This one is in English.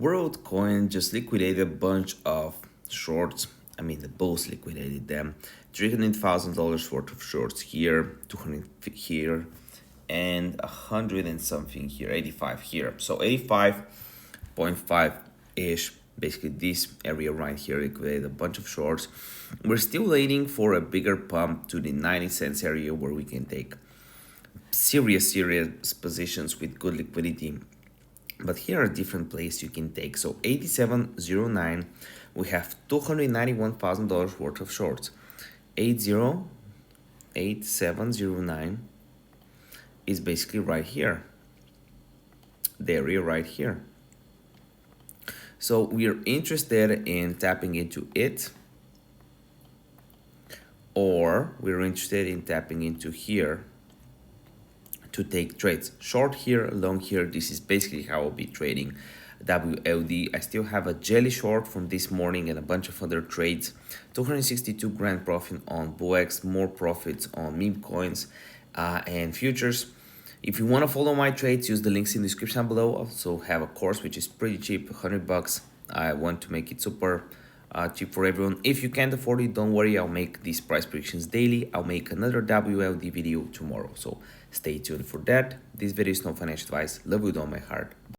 Worldcoin just liquidated a bunch of shorts. I mean, the bulls liquidated them. $300,000 worth of shorts here, 200 here, and 100 and something here, 85 here. So 85.5-ish. Basically, this area right here liquidated a bunch of shorts. We're still waiting for a bigger pump to the 90 cents area where we can take serious positions with good liquidity. But here are different places you can take. So 87.09, we have $291,000 worth of shorts. 87.09 is basically right here, the area right here. So we are interested in tapping into it, or we're interested in tapping into here to take trades. Short here, long here. This is basically how I'll be trading WLD. I still have a jelly short from this morning and a bunch of other trades. 262 grand profit on VOOX, more profits on meme coins and futures. If you want to follow my trades, use the links in the description below. I also have a course which is pretty cheap, 100 bucks. I want to make it super cheap for everyone. If you can't afford it, don't worry, I'll make these price predictions daily. I'll make another WLD video tomorrow, so stay tuned for that. This video is no financial advice. Love with all my heart.